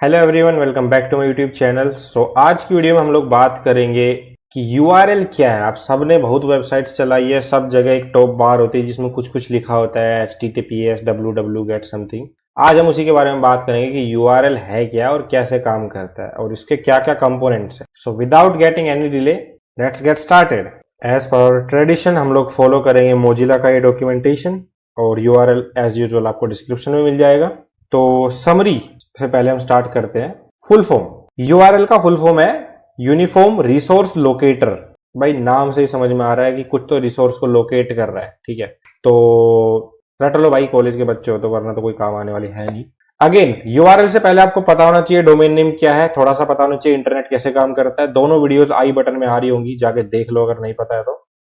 Hello everyone, welcome back to my YouTube channel. आज की video में हम लोग बात करेंगे कि यूआरएल क्या है। आप सबने बहुत वेबसाइट्स चलाई है, सब जगह एक टॉप बार होती है जिसमें कुछ कुछ लिखा होता है https www गेट समथिंग। आज हम उसी के बारे में बात करेंगे कि यूआरएल है क्या और कैसे काम करता है और इसके क्या क्या कंपोनेंट्स है। So without getting any delay, let's get started. As per tradition हम लोग फॉलो करेंगे मोजिला का ये डॉक्यूमेंटेशन और यूआरएल एज यूजुअल आपको डिस्क्रिप्शन में मिल जाएगा। तो समरी से पहले हम स्टार्ट करते हैं। फुल फॉर्म, यूआरएल का फुल फॉर्म है यूनिफॉर्म रिसोर्स लोकेटर। भाई नाम से ही समझ में आ रहा है कि कुछ तो रिसोर्स को लोकेट कर रहा है, ठीक है। तो रट लो भाई, कॉलेज के बच्चे हो तो, वरना तो कोई काम आने वाली है नहीं। अगेन यूआरएल से पहले आपको पता होना चाहिए डोमेन नेम क्या है, थोड़ा सा पता होना चाहिए इंटरनेट कैसे काम करता है। दोनों वीडियोस आई बटन में आ रही होंगी, जाके देख लो अगर नहीं पता है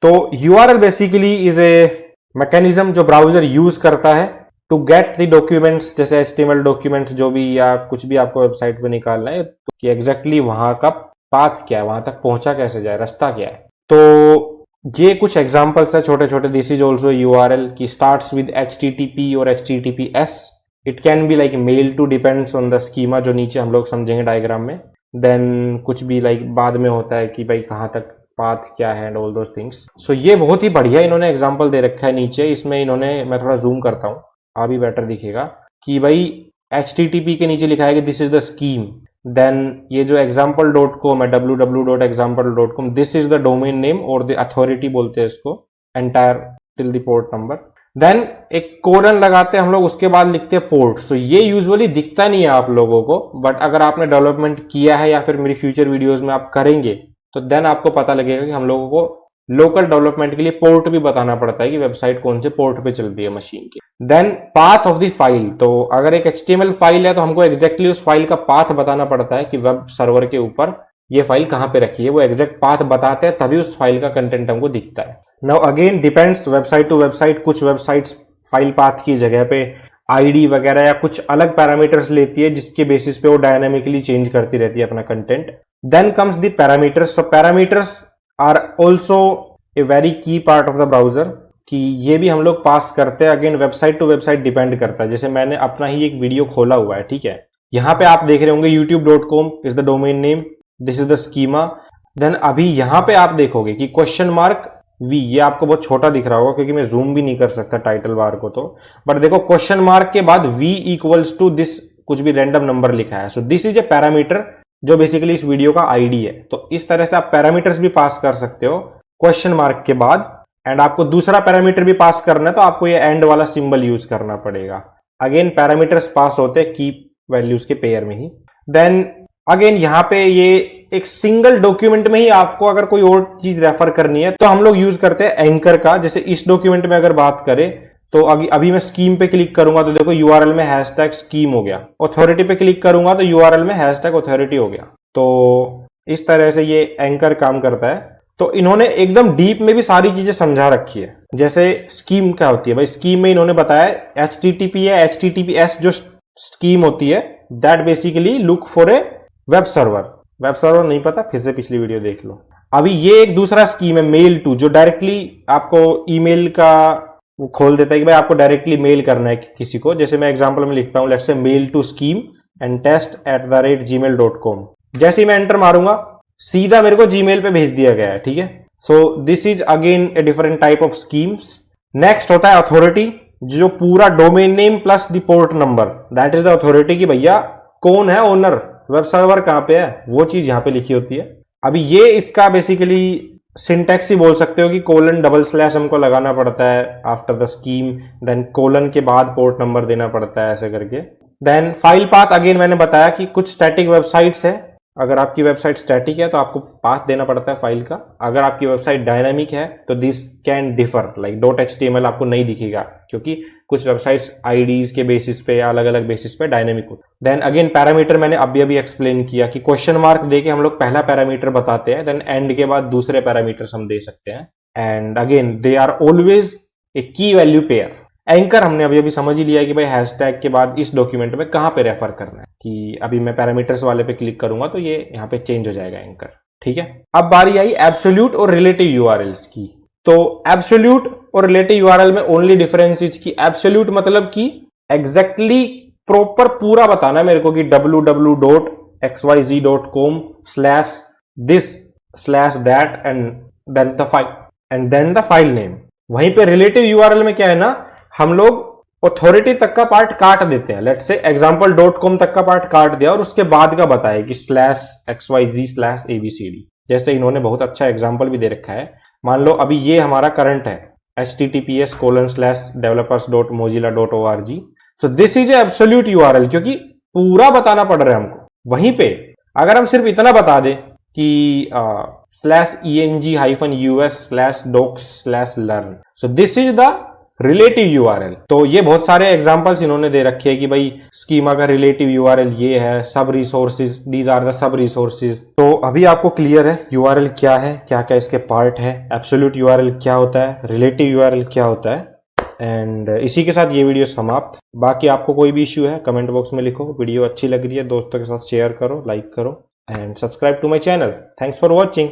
तो URL basically is a mechanism जो ब्राउजर यूज करता है टू गेट द डॉक्यूमेंट्स, जैसे HTML डॉक्यूमेंट्स जो भी या कुछ भी आपको वेबसाइट पे निकालना है, तो कि एग्जैक्टली वहां का पाथ क्या है, वहां तक पहुंचा कैसे जाए, रास्ता क्या है। तो ये कुछ एग्जांपल्स है छोटे छोटे। दिस इज ऑल्सो यूआरएल की स्टार्ट्स विद HTTP और HTTPS। It can be like mail to, depends on the schema जो नीचे हम लोग समझेंगे डायग्राम में। देन कुछ भी लाइक बाद में होता है कि भाई कहाँ तक पाथ क्या है एंड ऑल दोस थिंग्स। सो ये बहुत ही बढ़िया इन्होंने एग्जाम्पल दे रखा है नीचे। इसमें इन्होंने, मैं थोड़ा जूम करता हूँ, अभी बेटर दिखेगा कि भाई HTTP के नीचे लिखा है कि this is the scheme. Then ये जो example.com है, www.example.com, this is the domain name और द अथॉरिटी बोलते हैं इसको, entire till the port number. Then एक कोलन लगाते हैं हम लोग, उसके बाद लिखते हैं पोर्ट। सो ये यूजुअली दिखता नहीं है आप लोगों को, बट अगर आपने डेवलपमेंट किया है या फिर मेरी फ्यूचर वीडियोज में आप करेंगे तो देन आपको पता लगेगा कि हम लोगों को लोकल डेवलपमेंट के लिए पोर्ट भी बताना पड़ता है कि वेबसाइट कौन से पोर्ट पे चल रही है मशीन की। Then path of the file, तो अगर एक HTML फाइल है तो हमको एग्जैक्टली उस फाइल का पाथ बताना पड़ता है कि वेब सर्वर के ऊपर ये फाइल कहां पे रखी है। वो एग्जैक्ट पाथ बताते हैं तभी उस फाइल का कंटेंट हमको दिखता है। Now again depends website to website. कुछ वेबसाइट्स फाइल पाथ की जगह पे ID वगैरह या कुछ अलग पैरामीटर्स लेती है जिसके बेसिस पे वो डायनामिकली चेंज करती रहती है अपना content. Then comes the parameters. So parameters are also a very key part of the browser, कि ये भी हम लोग पास करते हैं। Again website to website depend करता है। जैसे मैंने अपना ही एक वीडियो खोला हुआ है, ठीक है। यहाँ पे आप देख रहे होंगे youtube.com is the domain name, this is the schema. Then अभी यहाँ पे आप देखोगे कि $V, ये आपको बहुत छोटा दिख रहा होगा क्योंकि मैं जूम भी नहीं कर सकता टाइटल बार को, तो बट देखो $, के बाद V इक्वल्स टू दिस कुछ भी रैंडम नंबर लिखा है। So this is a parameter जो बेसिकली इस वीडियो का ID है। तो इस तरह से आप पैरामीटर्स भी पास कर सकते हो $, के बाद। एंड आपको दूसरा पैरामीटर भी पास करना है तो आपको ये एंड वाला सिंबल यूज करना पड़ेगा। अगेन पैरामीटर्स पास होते हैं की वैल्यूज के पेयर में ही। देन अगेन यहाँ पे ये एक सिंगल डॉक्यूमेंट में ही आपको अगर कोई और चीज रेफर करनी है तो हम लोग यूज करते हैं एंकर का। जैसे इस डॉक्यूमेंट में अगर बात करें तो अभी मैं स्कीम पे क्लिक करूंगा तो देखो यूआरएल में #स्कीम हो गया। अथॉरिटी पे क्लिक करूंगा तो यूआरएल में #अथॉरिटी हो गया। तो इस तरह से ये एंकर काम करता है। तो इन्होंने एकदम डीप में भी सारी चीजें समझा रखी है। जैसे स्कीम क्या होती है भाई, स्कीम में इन्होंने बताया HTTP या HTTPS जो स्कीम होती है, that basically look for a web server. Web server नहीं पता, फिर से पिछली वीडियो देख लो। अभी ये एक दूसरा स्कीम है मेल टू, जो डायरेक्टली आपको ईमेल का वो खोल देता है कि भाई आपको डायरेक्टली मेल करना है किसी को। जैसे मैं एग्जांपल में लिखता हूं, let's say mail to scheme and test@gmail.com। जैसे ही मैं एंटर मारूंगा सीधा मेरे को जीमेल पे भेज दिया गया है, ठीक है। So this is again a different type of schemes. Next होता है अथॉरिटी, जो पूरा domain name plus the port number, that is the authority कि भैया कौन है ओनर, वेब सर्वर कहां पे है, वो चीज यहां पे लिखी होती है। अभी ये इसका बेसिकली सिंटैक्स ही बोल सकते हो कि :/ हमको लगाना पड़ता है after the scheme, then colon के बाद पोर्ट नंबर देना पड़ता है, ऐसे करके। देन फाइल पाथ, अगेन मैंने बताया कि कुछ स्टैटिक वेबसाइट्स है, अगर आपकी वेबसाइट स्टैटिक है तो आपको पाथ देना पड़ता है फाइल का। अगर आपकी वेबसाइट डायनामिक है तो this can differ, like .html आपको नहीं दिखेगा क्योंकि कुछ वेबसाइट्स IDs के बेसिस पे या अलग अलग बेसिस पे डायनामिक होती है। देन अगेन पैरामीटर मैंने अभी एक्सप्लेन किया कि $? देके हम लोग पहला पैरामीटर बताते हैं, देन एंड के बाद दूसरे पैरामीटर्स हम दे सकते हैं। And again they are always a key value pair. Anchor हमने अभी समझ ही लिया कि भाई हैशटैग के बाद इस डॉक्यूमेंट में कहां पे रेफर करना है, कि अभी मैं पैरामीटर्स वाले पे क्लिक करूंगा तो ये यहाँ पे चेंज हो जाएगा एंकर, ठीक है। अब बारी आई एब्सोल्यूट और रिलेटिव यूआरएल्स की। तो एब्सोल्यूट और रिलेटिव यूआरएल में ओनली डिफरेंस इज की एब्सोल्यूट मतलब कि एग्जैक्टली प्रॉपर पूरा बताना है मेरे को कि www.xyz.com/this/that and then the file name। वहीं पे रिलेटिव यूआरएल में क्या है ना, हम लोग अथॉरिटी तक का पार्ट काट देते हैं। लेट्स से example.com तक का पार्ट काट दिया और उसके बाद का बताया कि /xyz/abcd। जैसे इन्होंने बहुत अच्छा एग्जाम्पल भी दे रखा है। मान लो अभी ये हमारा करंट है https:/developers.mozilla.org। So this is absolute URL, क्योंकि पूरा बताना पड़ रहा है हमको। वहीं पे अगर हम सिर्फ इतना बता दें कि /eng-us/docs/learn, so this is the relative URL. तो ये बहुत सारे एग्जांपल्स इन्होंने दे रखे हैं कि भाई स्कीमा का रिलेटिव यूआरएल ये है, sub resources, these are the sub resources. तो अभी आपको क्लियर है यूआरएल क्या है, क्या क्या इसके पार्ट है, एब्सोल्यूट यूआरएल क्या होता है, रिलेटिव यूआरएल क्या होता है। एंड इसी के साथ ये वीडियो समाप्त। बाकी आपको कोई भी इश्यू है कमेंट बॉक्स में लिखो। वीडियो अच्छी लग रही है दोस्तों के साथ शेयर करो, लाइक करो and subscribe to my channel. Thanks for watching.